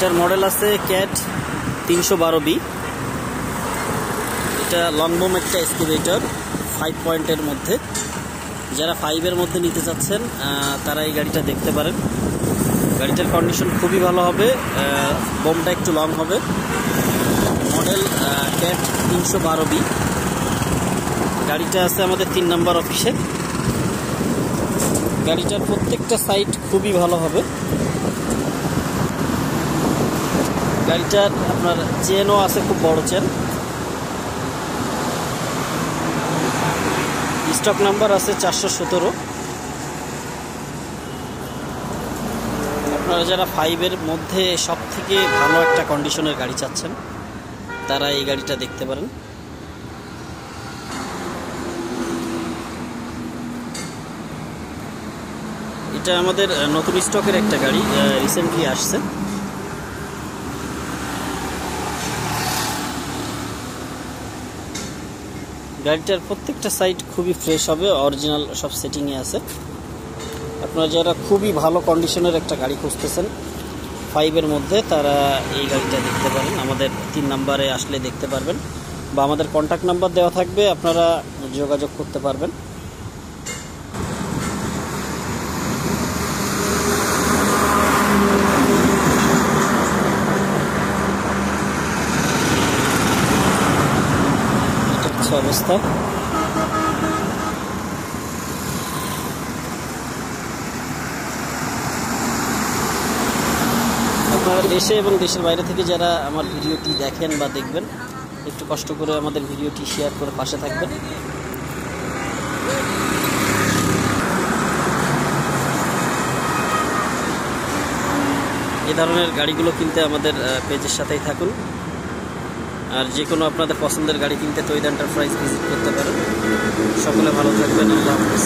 এটার মডেল আছে cat 312B। এটা লং বোম একটা এক্সকাভেটর 5 পয়েন্টের মধ্যে। যারা 5-এর মধ্যে নিতে চাচ্ছেন তারা এই গাড়িটা দেখতে পারেন। গাড়িটার কন্ডিশন খুবই ভালো হবে, বোমটা একটু লং হবে। Model cat 312B। গাড়িটা আছে আমাদের 3 নম্বর অফিসে। গাড়িটার প্রত্যেকটা সাইড খুবই ভালো হবে। গাড়িটার আপনার চেনও আছে, খুব বড় চেন। স্টক নাম্বার আছে 417। আপনারা যারা 5-এর মধ্যে সব থেকে ভালো একটা কন্ডিশনের গাড়ি চাচ্ছেন তারা এই গাড়িটা দেখতে পারেন। এটা আমাদের নতুন স্টকের একটা গাড়ি, রিসেন্টলি আসছে। গাড়িটার প্রত্যেকটা সাইড খুবই ফ্রেশ হবে, অরিজিনাল সব সেটিংয়ে আছে। আপনারা যারা খুবই ভালো কন্ডিশনের একটা গাড়ি খুঁজতেছেন 5-এর মধ্যে তারা এই গাড়িটা দেখতে পারেন। আমাদের 3 নম্বরে আসলে দেখতে পারবেন, বা আমাদের কন্ট্যাক্ট নাম্বার দেওয়া থাকবে, আপনারা যোগাযোগ করতে পারবেন। এটা হচ্ছে অবস্থা। আপনারা দেশে এবং দেশের বাইরে থেকে যারা আমার ভিডিওটি দেখেন বা দেখবেন, একটু কষ্ট করে আমাদের ভিডিওটি শেয়ার করে পাশে থাকবেন। এই ধরনের গাড়িগুলো কিনতে আমাদের পেজের সাথেই থাকুন। আর যে কোনো আপনাদের পছন্দের গাড়ি কিনতে তৈরি এন্টারপ্রাইজ ভিজিট করতে পারেন। সকলে ভালো থাকবেন। আল্লাহ হাফেজ।